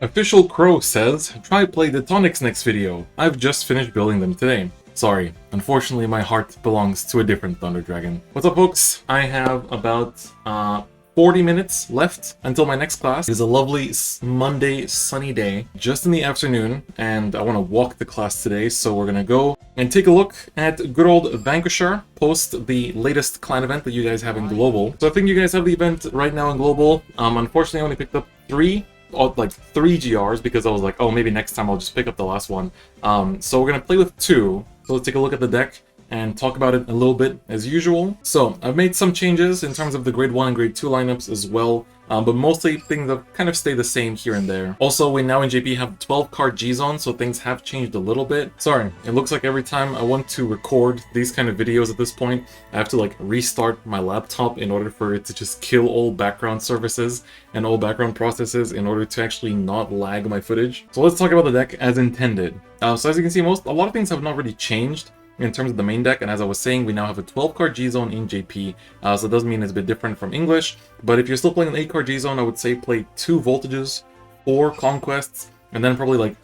Official Crow says, try play the Tonics next video. I've just finished building them today. Sorry, unfortunately my heart belongs to a different Thunder Dragon. What's up folks? I have about 40 minutes left until my next class. It is a lovely Monday sunny day, just in the afternoon, and I want to walk the class today, so we're gonna go and take a look at good old Vanquisher, post the latest clan event that you guys have in Global. So I think you guys have the event right now in Global. Unfortunately I only picked up three GRs because I was like, oh, maybe next time I'll just pick up the last one. So we're gonna play with two. So let's take a look at the deck and talk about it a little bit as usual. So I've made some changes in terms of the grade 1 and grade 2 lineups as well, but mostly things have kind of stayed the same here and there. Also, we now in JP have 12 card G-Zone, so things have changed a little bit. Sorry, it looks like every time I want to record these kind of videos at this point, I have to like restart my laptop in order for it to just kill all background services and all background processes in order to actually not lag my footage. So let's talk about the deck as intended. So as you can see, a lot of things have not really changed in terms of the main deck, and as I was saying, we now have a 12 card G-Zone in JP, so it does mean it's a bit different from English, but if you're still playing an 8 card G-Zone, I would say play 2 Voltages, 4 Conquests, and then probably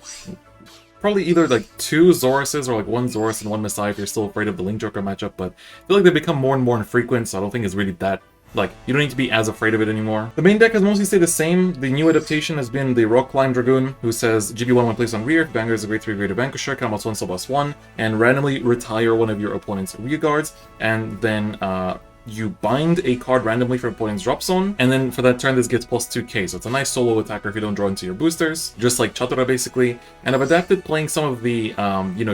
either like 2 Zoruses or like 1 Zorus and 1 Messiah if you're still afraid of the Link Joker matchup, but I feel like they become more and more infrequent, so I don't think it's really that, like, you don't need to be as afraid of it anymore. The main deck has mostly stayed the same. The new adaptation has been the Rock Climb Dragoon, who says GB1 when placed on rear, Vanguard is a grade 3 grade Vanquisher, combos 1 +1, and randomly retire one of your opponent's rear guards, and then you bind a card randomly from opponent's drop zone, and then for that turn this gets plus 2k, so it's a nice solo attacker if you don't draw into your boosters, just like Chatura basically. And I've adapted playing some of the,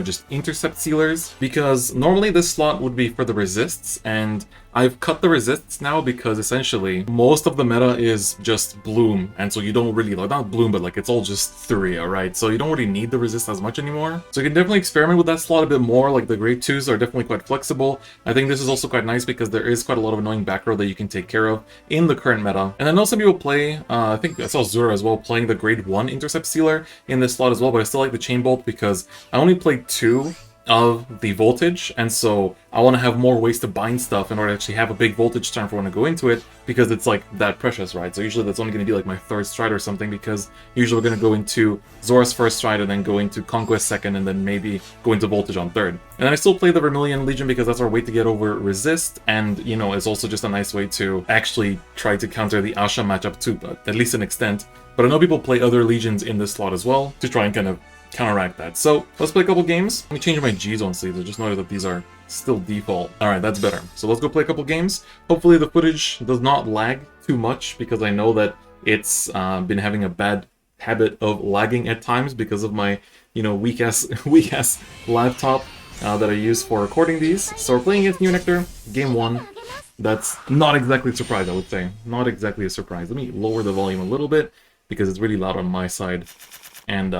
just intercept sealers, because normally this slot would be for the resists, and I've cut the resists now because essentially most of the meta is just Bloom, and so you don't really, like, not Bloom, but like it's all just 3, alright? So you don't really need the resist as much anymore. So you can definitely experiment with that slot a bit more, like the grade 2s are definitely quite flexible. I think this is also quite nice because there is quite a lot of annoying back row that you can take care of in the current meta. And I know some people play, I think I saw Zura as well playing the grade 1 intercept sealer in this slot as well, but I still like the Chain Bolt because I only played 2 of the voltage, and so I want to have more ways to bind stuff in order to actually have a big voltage turn for when I go into it, because it's like that precious, right? So usually that's only going to be like my 3rd stride or something, because usually we're going to go into Zora's 1st stride and then go into Conquest 2nd and then maybe go into voltage on 3rd. And then I still play the Vermilion Legion because that's our way to get over resist, and you know, it's also just a nice way to actually try to counter the Asha matchup too, but at least an extent. But I know people play other legions in this slot as well to try and kind of counteract that. So let's play a couple games. Let me change my G-Zone sleeves. I just noticed that these are still default. Alright, that's better. So let's go play a couple games. Hopefully the footage does not lag too much, because I know that it's been having a bad habit of lagging at times because of my, weak ass laptop that I use for recording these. So we're playing against New Nectar, game 1. That's not exactly a surprise, I would say. Not exactly a surprise. Let me lower the volume a little bit because it's really loud on my side, and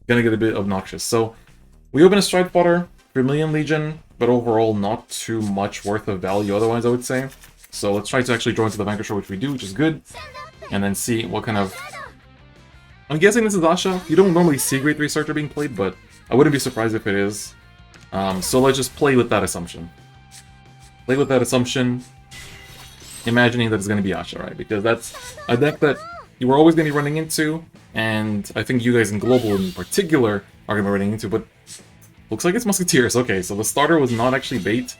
gonna get a bit obnoxious. So we open a Stride Fodder, Vermilion Legion, but overall not too much worth of value otherwise, I would say. So let's try to actually draw into the Vanquisher, which we do, which is good, and then see what kind of... I'm guessing this is Asha. You don't normally see grade 3 Searcher being played, but I wouldn't be surprised if it is. So let's just play with that assumption. Play with that assumption, imagining that it's going to be Asha, right? Because that's a deck that you were always going to be running into, and I think you guys in Global in particular are going to be running into, but looks like it's Musketeers. Okay, so the starter was not actually bait.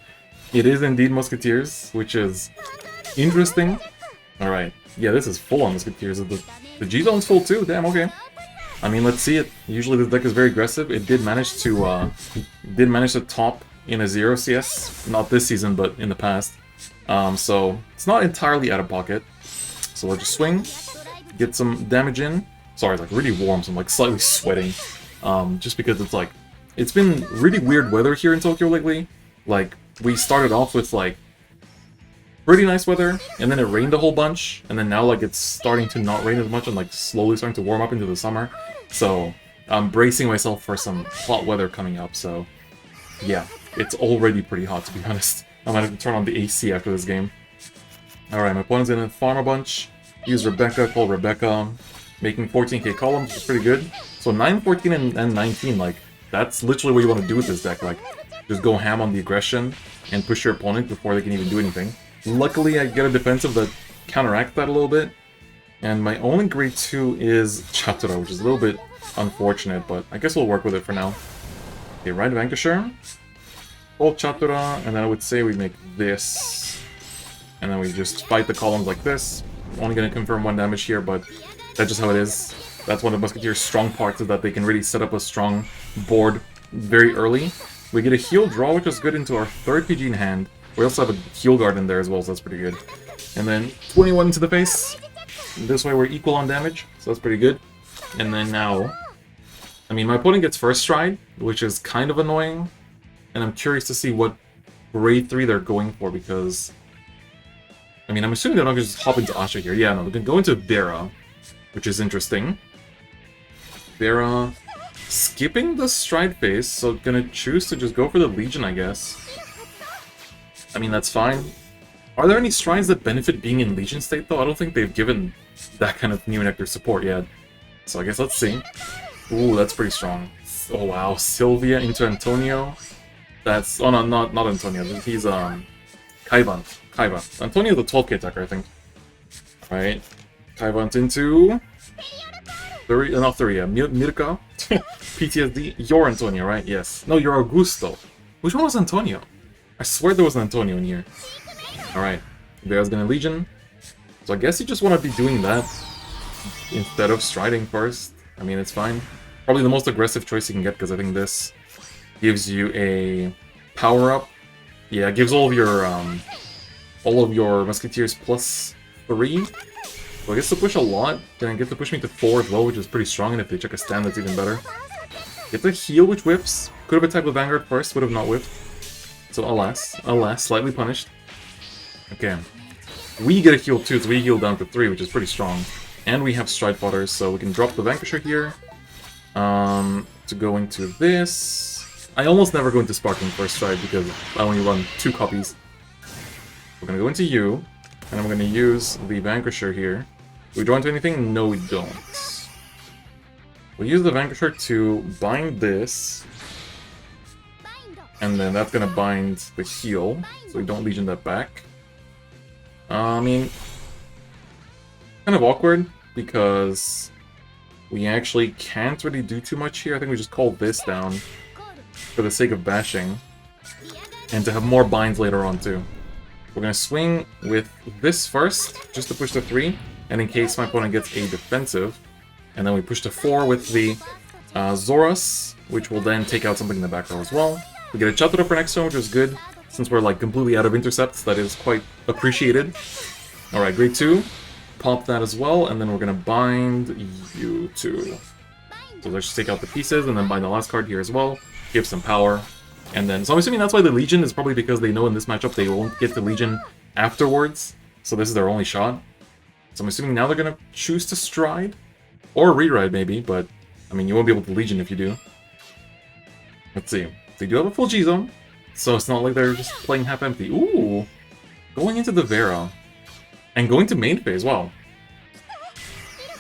It is indeed Musketeers, which is interesting. Alright, yeah, this is full on Musketeers. The G-Zone's full too, damn, okay. I mean, let's see it. Usually this deck is very aggressive. It did manage to top in a 0 CS, not this season, but in the past. So it's not entirely out of pocket. So let's just swing, get some damage in. Sorry, it's like really warm, so I'm like slightly sweating. Just because it's like, it's been really weird weather here in Tokyo lately. Like, we started off with like pretty nice weather, and then it rained a whole bunch, and then now like it's starting to not rain as much and like slowly starting to warm up into the summer. So I'm bracing myself for some hot weather coming up, so yeah, it's already pretty hot, to be honest. I might have to turn on the AC after this game. Alright, my opponent's gonna farm a bunch, use Rebecca, call Rebecca, making 14k columns, which is pretty good. So 9, 14, and 19, like, that's literally what you want to do with this deck. Like, just go ham on the aggression and push your opponent before they can even do anything. Luckily, I get a defensive that counteracts that a little bit. And my only grade 2 is Chatura, which is a little bit unfortunate, but I guess we'll work with it for now. Okay, right Vanquisher. Full Chatura, and then I would say we make this. And then we just fight the columns like this. Only gonna confirm 1 damage here, but that's just how it is. That's one of Musketeer's strong parts, is that they can really set up a strong board very early. We get a heal draw, which is good into our 3rd PG in hand. We also have a heal guard in there as well, so that's pretty good. And then 21 to the face. This way we're equal on damage, so that's pretty good. And then now, I mean, my opponent gets first stride, which is kind of annoying. And I'm curious to see what grade 3 they're going for, because... I mean, I'm assuming they're not going to just hop into Asha here. Yeah, no, they're going to go into Vera, which is interesting. Vera skipping the stride phase, so gonna choose to just go for the Legion, I guess. I mean, that's fine. Are there any strides that benefit being in Legion state, though? I don't think they've given that kind of new Nectar support yet. So I guess let's see. Ooh, that's pretty strong. Oh wow, Sylvia into Antonio. That's... oh no, not Antonio. He's, Kaivant. Antonio the 12k attacker, I think. Alright. Kaivant into... Mirka. PTSD. You're Antonio, right? Yes. No, you're Augusto. Which one was Antonio? I swear there was an Antonio in here. Alright. Vera's gonna Legion. So I guess you just want to be doing that instead of striding first. I mean, it's fine. Probably the most aggressive choice you can get, because I think this gives you a power-up. Yeah, it gives all of your Musketeers +3. So I guess to push a lot, then I get to push me to 4 as well, which is pretty strong, and if they check a stand, that's even better. Get the heal, which whips. Could have attacked with Vanguard first, would have not whipped. So alas, slightly punished. Okay. We get a heal too, so we heal down to 3, which is pretty strong. And we have Stride Fodders, so we can drop the Vanquisher here. To go into this... I almost never go into Sparking first Stride, because I only run 2 copies. We're gonna go into you, and I'm gonna use the Vanquisher here. Do we draw into anything? No, we don't. We'll use the Vanquisher to bind this, and then that's gonna bind the heal, so we don't Legion that back. I mean, kind of awkward, because we actually can't really do too much here. I think we just call this down for the sake of bashing, and to have more binds later on too. We're gonna swing with this first, just to push to 3, and in case my opponent gets a defensive. And then we push to 4 with the Zoras, which will then take out something in the back row as well. We get a Chatura for next turn, which is good, since we're like completely out of intercepts. That is quite appreciated. Alright, grade 2. Pop that as well, and then we're gonna bind you too. So let's just take out the pieces, and then bind the last card here as well. Give some power. And then, so I'm assuming that's why the Legion is probably because they know in this matchup they won't get the Legion afterwards. So this is their only shot. So I'm assuming now they're gonna choose to stride. Or re-ride maybe, but I mean you won't be able to Legion if you do. Let's see. They do have a full G-Zone, so it's not like they're just playing half empty. Ooh! Going into the Vera. And going to main phase, wow.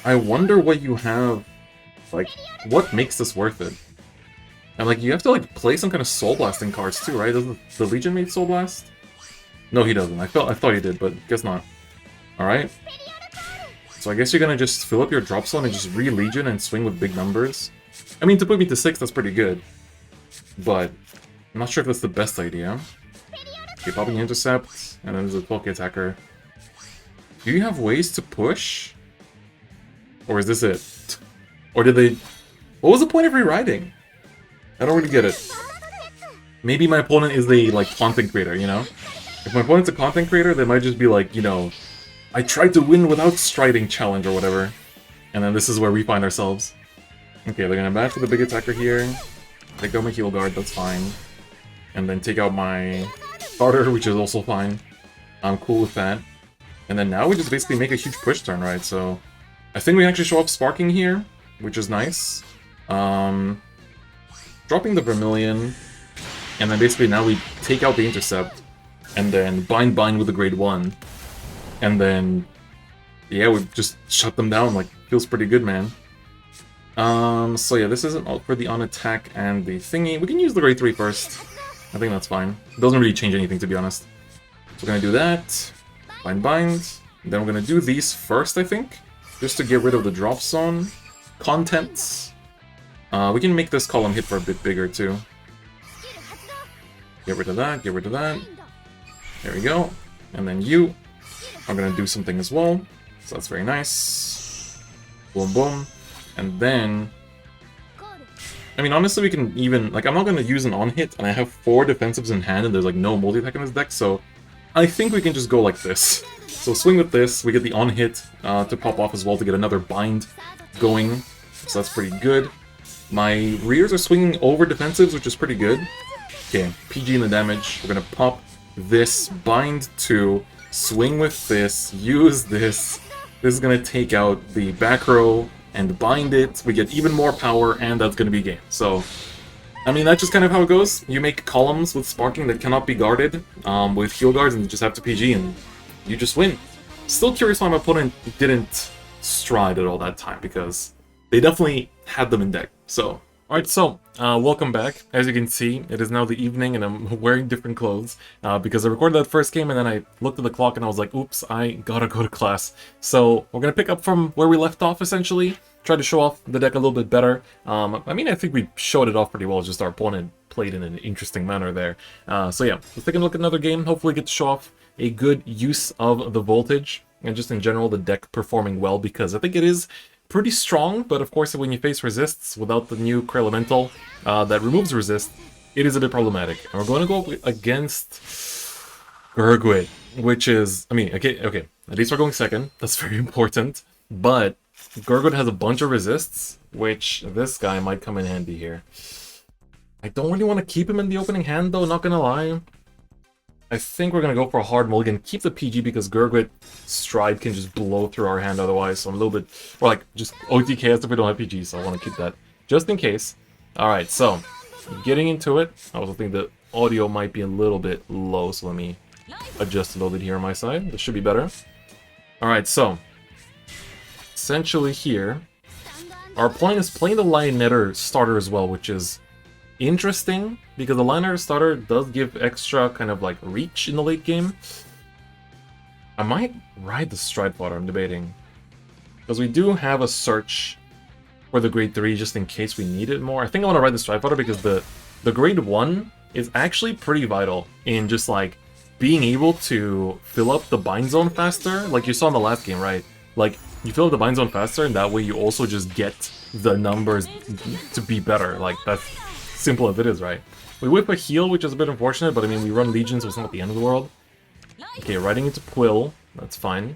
I wonder what you have, like, what makes this worth it? And like, you have to like play some kind of Soul Blasting cards too, right? Doesn't the Legion make Soul Blast? No, he doesn't. I thought he did, but guess not. Alright. So I guess you're gonna just fill up your drop zone and just re-Legion and swing with big numbers. I mean, to put me to 6, that's pretty good. But I'm not sure if that's the best idea. Okay, popping Intercept, and then there's a 12k attacker. Do you have ways to push? Or is this it? Or did they... What was the point of re-riding? I don't really get it. Maybe my opponent is a, like, content creator, you know? If my opponent's a content creator, they might just be like, you know, I tried to win without striding challenge or whatever. And then this is where we find ourselves. Okay, they're gonna bash with the big attacker here. Take out my heal guard, that's fine. And then take out my starter, which is also fine. I'm cool with that. And then now we just basically make a huge push turn, right? So I think we actually show off Sparking here, which is nice. Dropping the Vermilion, and then basically now we take out the Intercept, and then bind with the grade 1. And then, yeah, we just shut them down, like, feels pretty good, man. So yeah, this isn't all for the on-attack and the thingy. We can use the grade 3 first. I think that's fine. It doesn't really change anything, to be honest. So we're gonna do that. Bind. Then we're gonna do these first, I think. just to get rid of the drop zone. Contents. We can make this column hit for a bit bigger too. Get rid of that, get rid of that. There we go. And then you are gonna do something as well. So that's very nice. Boom, boom. And then... I mean, honestly, we can even... Like, I'm not gonna use an on-hit, and I have 4 defensives in hand, and there's, like, no multi-attack in this deck, so... I think we can just go like this. So swing with this, we get the on-hit to pop off as well to get another bind going. So that's pretty good. My rears are swinging over defensives, which is pretty good. Okay, PG in the damage. We're gonna pop this, bind 2, swing with this, use this. This is gonna take out the back row and bind it. We get even more power, and that's gonna be game. So, I mean, that's just kind of how it goes. You make columns with sparking that cannot be guarded with heal guards, and you just have to PG, and you just win. Still curious why my opponent didn't stride at all that time, because they definitely had them in deck. So, alright, so, welcome back. As you can see, it is now the evening and I'm wearing different clothes because I recorded that first game and then I looked at the clock and I was like, oops, I gotta go to class. So, we're gonna pick up from where we left off, essentially. Try to show off the deck a little bit better. I mean, I think we showed it off pretty well, just our opponent played in an interesting manner there. So yeah, let's take a look at another game, hopefully get to show off a good use of the voltage, and just in general the deck performing well, because I think it is pretty strong, but of course when you face resists without the new Cray Elemental that removes resist, it is a bit problematic. And we're going to go against Gurguit, which is, I mean, okay, at least we're going second, that's very important, but Gurguit has a bunch of resists, which this guy might come in handy here. I don't really want to keep him in the opening hand though, not gonna lie. I think we're gonna go for a hard mulligan, keep the PG because Gurguit Stride can just blow through our hand otherwise, so I'm a little bit, or like, just OTKS if we don't have PG, so I want to keep that, just in case. Alright, so, getting into it, I also think the audio might be a little bit low, so let me adjust a little bit here on my side, this should be better. Alright, so, essentially here, our opponent is playing the Lionetter starter as well, which is interesting, because the Lionetter starter does give extra kind of like reach in the late game. I might ride the Stride Fodder, I'm debating. Because we do have a search for the grade 3 just in case we need it more. I think I want to ride the Stride Fodder because the grade 1 is actually pretty vital in just like being able to fill up the bind zone faster, like you saw in the last game, right? Like, you fill up the bind zone faster, and that way you also just get the numbers to be better. Like, that's simple as it is, right? We whip a heal, which is a bit unfortunate, but I mean, we run Legion, so it's not the end of the world. Okay, riding into Quill, that's fine.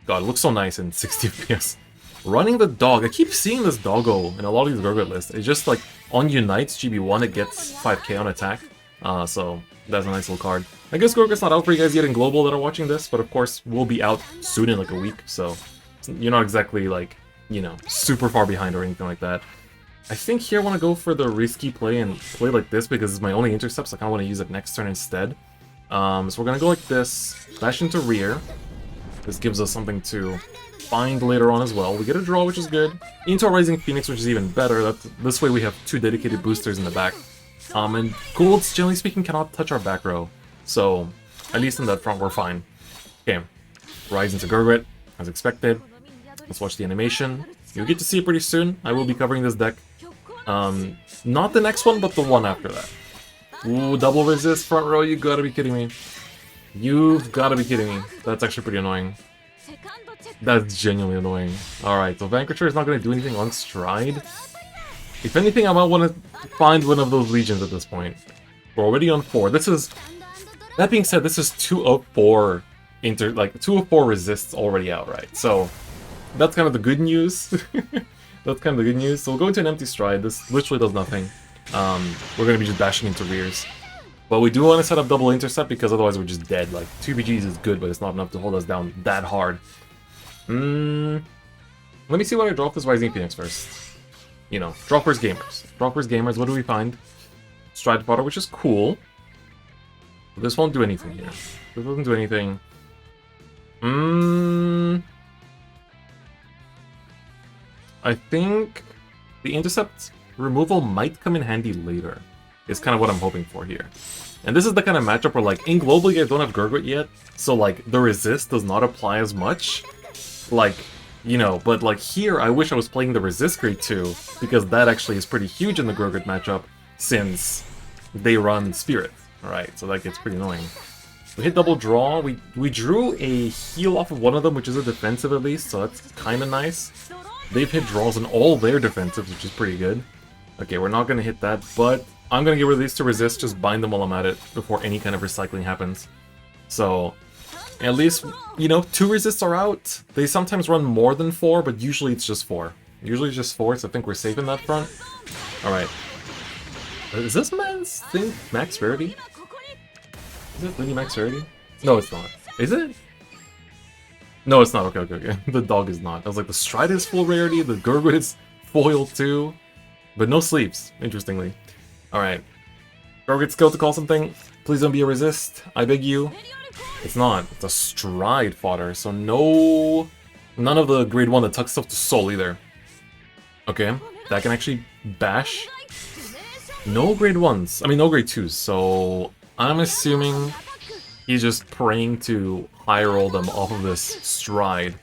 God, it looks so nice in 60 FPS. Running the dog, I keep seeing this doggo in a lot of these Gurguit lists. It's just like, on Unites, GB1, it gets 5k on attack. So, that's a nice little card. I guess Gurguit's not out for you guys yet in Global that are watching this, but of course, we'll be out soon in like a week, so you're not exactly like, you know, super far behind or anything like that. I think here I want to go for the risky play and play like this because it's my only intercept, so I kind of want to use it next turn instead. So we're going to go like this, dash into rear. This gives us something to find later on as well. We get a draw, which is good. Into a Rising Phoenix, which is even better. This way we have 2 dedicated boosters in the back. And golds, generally speaking, cannot touch our back row. So, at least in that front, we're fine. Okay, Rise into Gurguit, as expected. Let's watch the animation. You'll get to see it pretty soon. I will be covering this deck. Not the next one, but the one after that. Ooh, double resist front row, you gotta be kidding me. You've gotta be kidding me. That's actually pretty annoying. That's genuinely annoying. Alright, so Vanquisher is not gonna do anything on Stride. If anything, I might want to find one of those Legions at this point. We're already on 4. This is... That being said, this is 2 of 4 2 of 4 resists already out, right? So, that's kind of the good news. That's kind of the good news. So we'll go into an empty Stride. This literally does nothing. We're going to be just bashing into rears. But we do want to set up double intercept because otherwise we're just dead. Like, 2 BGs is good, but it's not enough to hold us down that hard. Let me see what I draw off this Rising Phoenix first. You know, Droppers Gamers. Droppers Gamers, what do we find? Stride Fodder, which is cool. This won't do anything here. This doesn't do anything. I think the intercept removal might come in handy later. Is kind of what I'm hoping for here. And this is the kind of matchup where, like, in Global you guys don't have Gurguit yet, so, like, the resist does not apply as much. Like, You know, but like here, I wish I was playing the Resist grade 2, because that actually is pretty huge in the Grogrit matchup, since they run Spirit. Alright, so that gets pretty annoying. We hit double draw, we drew a heal off of one of them, which is a defensive at least, so that's kinda nice. They've hit draws in all their defensives, which is pretty good. Okay, we're not gonna hit that, but I'm gonna get rid of these to resist, just bind them while I'm at it, before any kind of recycling happens. So, at least, you know, 2 resists are out. They sometimes run more than 4, but usually it's just 4. Usually it's just 4, so I think we're safe in that front. Alright. Is this man's thing max rarity? Is it really max rarity? No, it's not. Is it? No, it's not. Okay. The dog is not. I was like, the Stride is full rarity, the Gurgit is foil too, but no sleeps, interestingly. Alright. Gurgit skill to call something. Please don't be a resist. I beg you. It's not. It's a Stride fodder, so no... None of the grade 1 that tucks stuff to soul either. Okay, that can actually bash. No grade 1s. I mean, no grade 2s, so... I'm assuming he's just praying to high roll them off of this Stride.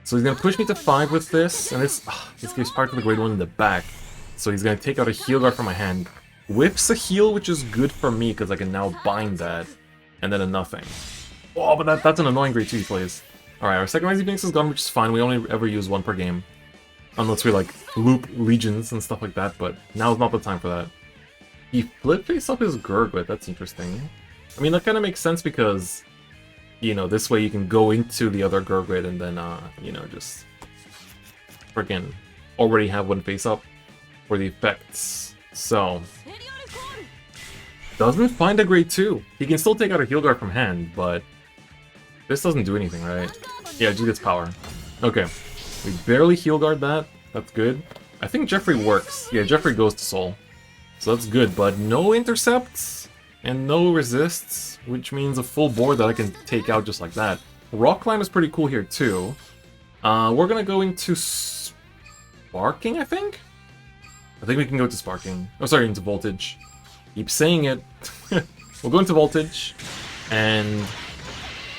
So he's gonna push me to 5 with this, and this gives part of the grade 1 in the back. So he's gonna take out a heal guard from my hand. Whips a heal, which is good for me, because I can now bind that. And then a nothing. Oh, but that's an annoying grade 2 he plays. Alright, our second Rising Phoenix is gone, which is fine. We only ever use 1 per game. Unless we, like, loop legions and stuff like that, but now's not the time for that. He flip face up his Gurgit, that's interesting. I mean, that kind of makes sense because, you know, this way you can go into the other Gurgit and then, you know, just freaking already have one face up for the effects. So, doesn't find a grade 2. He can still take out a heal guard from hand, but this doesn't do anything, right? Yeah, it just gets power. Okay, we barely heal guard that. That's good. I think Jeffrey works. Yeah, Jeffrey goes to soul. So that's good, but no intercepts and no resists, which means a full board that I can take out just like that. Rock Climb is pretty cool here too. We're gonna go into Sparking, I think? I think we can go to Sparking. Oh, sorry, into Voltage. Keep saying it. We'll go into Voltage and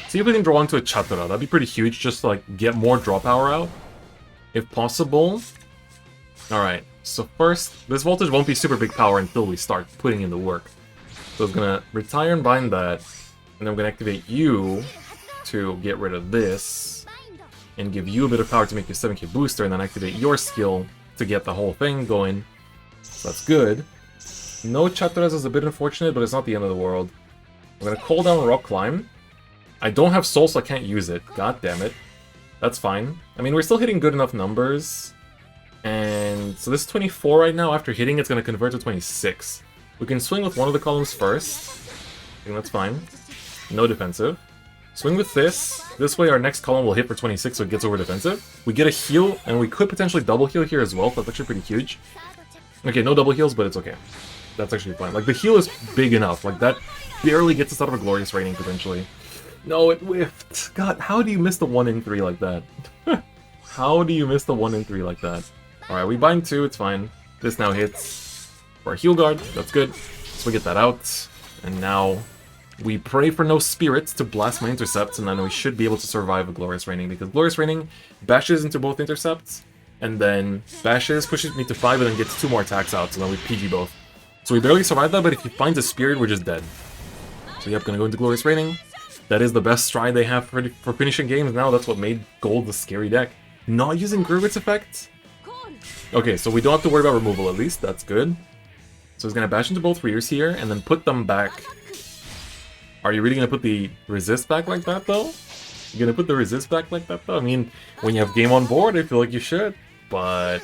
see if we can draw into a Chatura. That'd be pretty huge, just to like get more draw power out, if possible. Alright, so first, this Voltage won't be super big power until we start putting in the work. So it's gonna retire and bind that, and then I'm gonna activate you to get rid of this, and give you a bit of power to make your 7k booster, and then activate your skill to get the whole thing going. So that's good. No Chaturas is a bit unfortunate, but it's not the end of the world. I'm gonna call down Rock Climb. I don't have Soul, so I can't use it. God damn it. That's fine. I mean, we're still hitting good enough numbers. And so this 24 right now, after hitting, it's going to convert to 26. We can swing with one of the columns first. I think that's fine. No defensive. Swing with this. This way our next column will hit for 26, so it gets over defensive. We get a heal, and we could potentially double heal here as well, so that's actually pretty huge. Okay, no double heals, but it's okay. That's actually fine. Like, the heal is big enough. Like, that barely gets us out of a glorious rating, potentially. No, it whiffed. God, how do you miss the 1 in 3 like that? How do you miss the 1 in 3 like that? Alright, we bind 2, it's fine. This now hits for a heal guard, that's good. So we get that out. And now we pray for no spirits to blast my intercepts, and then we should be able to survive a Glorious Raining, because Glorious Raining bashes into both intercepts, and then bashes, pushes me to 5, and then gets 2 more attacks out, so then we PG both. So we barely survived that, but if he finds a spirit, we're just dead. So yep, gonna go into Glorious Raining. That is the best stride they have for finishing games now. That's what made Gold the scary deck. Not using Gurgit's effect? Okay, so we don't have to worry about removal at least. That's good. So he's gonna bash into both rears here, and then put them back. Are you really gonna put the resist back like that, though? You gonna put the resist back like that, though? I mean, when you have game on board, I feel like you should. But,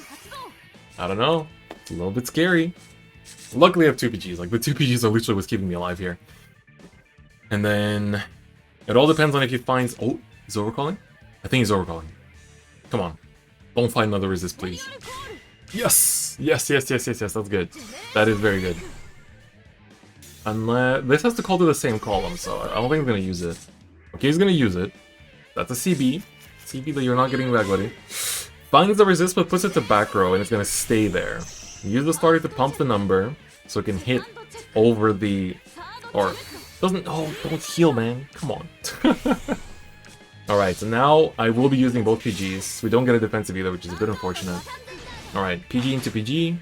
I don't know. It's a little bit scary. Luckily I have 2 PGs. Like, the 2 PGs are literally what's keeping me alive here. And then, it all depends on if he finds... Oh, he's overcalling? I think he's overcalling. Come on. Don't find another resist, please. Yes! Yes, that's good. That is very good. Unless... This has to call to the same column, so I don't think I'm gonna use it. Okay, he's gonna use it. That's a CB. CB that you're not getting back, buddy. Finds the resist, but puts it to back row, and it's gonna stay there. Use the starter to pump the number, so it can hit over the... Or... Doesn't... Oh, don't heal, man. Come on. Alright, so now I will be using both PGs. We don't get a defensive either, which is a bit unfortunate. Alright, PG into PG.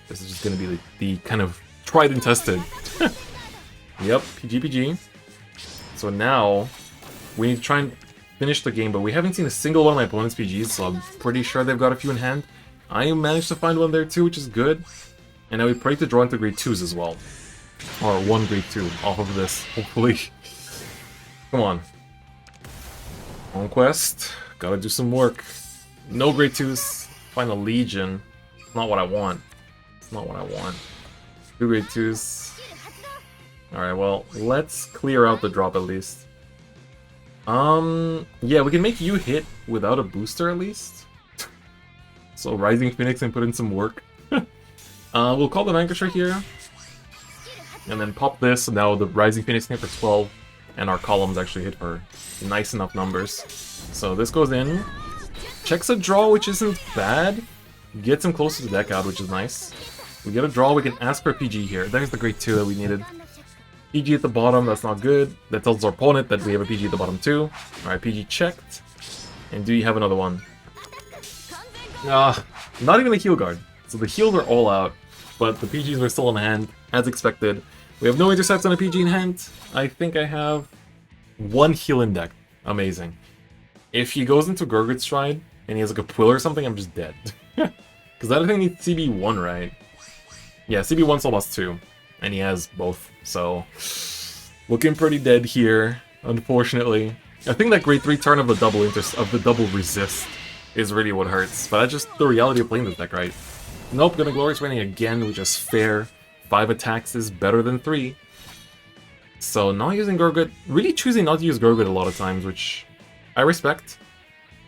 This is just going to be the kind of tried and tested. Yep, PG, PG. So now, we need to try and finish the game, but we haven't seen a single one of my opponent's PGs, so I'm pretty sure they've got a few in hand. I managed to find one there too, which is good. And now we pray to draw into grade 2s as well. Or one grade 2 off of this, hopefully. Come on. Conquest. Gotta do some work. No grade 2s. Find a Legion. Not what I want. It's not what I want. 2 grade 2s. Alright, well, let's clear out the drop at least. Yeah, we can make you hit without a booster at least. So Rising Phoenix and put in some work. We'll call the Vanquisher here. And then pop this, so now the Rising Phoenix can hit for 12. And our columns actually hit for nice enough numbers. So this goes in. Checks a draw, which isn't bad. Gets him close to the deck out, which is nice. We get a draw, we can ask for a PG here. There's the grade 2 that we needed. PG at the bottom, that's not good. That tells our opponent that we have a PG at the bottom too. Alright, PG checked. And do you have another one? Not even a heal guard. So the heals are all out, but the PGs are still in hand, as expected. We have no intercepts on a PG in hand. I think I have one heal in deck. Amazing. If he goes into Gurgit Stride and he has like a Quill or something, I'm just dead. Because that thing needs CB1, right? Yeah, CB1 Soul Boss 2. And he has both, so looking pretty dead here, unfortunately. I think that grade 3 turn of the double resist is really what hurts, but that's just the reality of playing this deck, right? Nope, gonna Glorious Raining again, which is fair. 5 attacks is better than 3. So not using Gurgit, really choosing not to use Gurgit a lot of times, which I respect.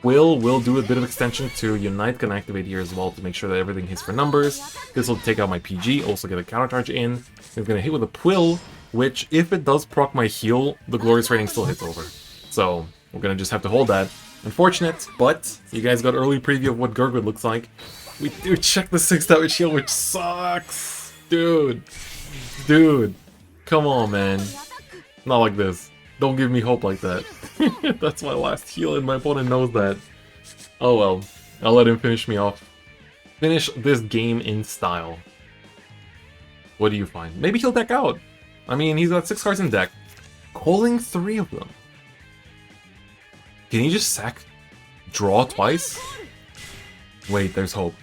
Will do a bit of extension to Unite can activate here as well to make sure that everything hits for numbers. This will take out my PG, also get a countercharge in. It's gonna hit with a Quill, which if it does proc my heal, the Glorious Rating still hits over. So we're gonna just have to hold that. Unfortunate, but you guys got early preview of what Gurgit looks like. We do check the 6 damage heal, which sucks! Dude, come on, man. Not like this. Don't give me hope like that. That's my last heal and my opponent knows that. Oh well, I'll let him finish me off. Finish this game in style. What do you find? Maybe he'll deck out. I mean, he's got 6 cards in deck. Calling 3 of them. Can he just sack draw twice? Wait, there's hope.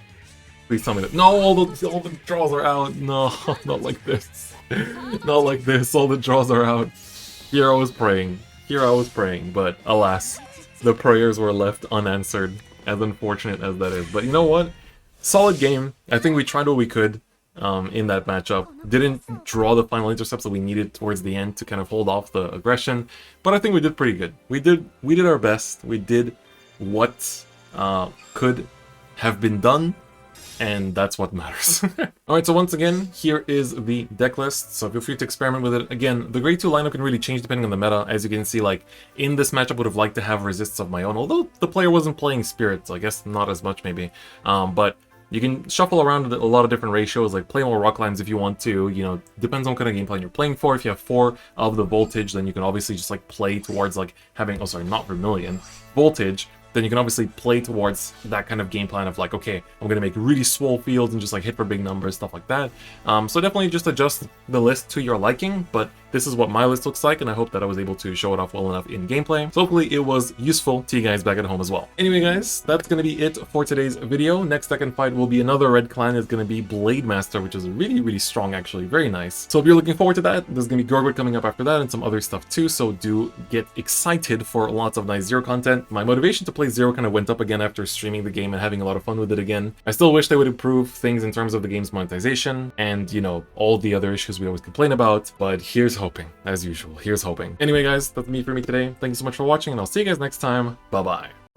Please tell me that. No, all the draws are out. No, not like this. Not like this. All the draws are out. Here I was praying. But alas, the prayers were left unanswered, as unfortunate as that is. But you know what? Solid game. I think we tried what we could in that matchup. Didn't draw the final intercepts that we needed towards the end to kind of hold off the aggression, but I think we did pretty good. We did our best. We did what could have been done. And that's what matters. Alright, so once again, here is the deck list, so feel free to experiment with it. Again, the grade 2 lineup can really change depending on the meta. As you can see, like, in this matchup, would have liked to have resists of my own, although the player wasn't playing Spirit, so I guess not as much maybe. But you can shuffle around a lot of different ratios, like play more rock climbs if you want to, you know, depends on what kind of game plan you're playing for. If you have 4 of the voltage, then you can obviously just like play towards like having, oh sorry, not Vermilion, voltage. Then you can obviously play towards that kind of game plan of like, okay, I'm gonna make really swole fields and just like hit for big numbers, stuff like that. So definitely just adjust the list to your liking, but this is what my list looks like, and I hope that I was able to show it off well enough in gameplay. So hopefully it was useful to you guys back at home as well. Anyway guys, that's gonna be it for today's video. Next second fight will be another red clan. It's gonna be Blade Master, which is really strong actually, very nice. So if you're looking forward to that, there's gonna be Gurgit coming up after that and some other stuff too, so do get excited for lots of nice Zero content. My motivation to play Zero kind of went up again after streaming the game and having a lot of fun with it again. I still wish they would improve things in terms of the game's monetization and, you know, all the other issues we always complain about, but here's hoping, as usual, here's hoping. Anyway guys, that's me for me today. Thank you so much for watching, and I'll see you guys next time. Bye bye.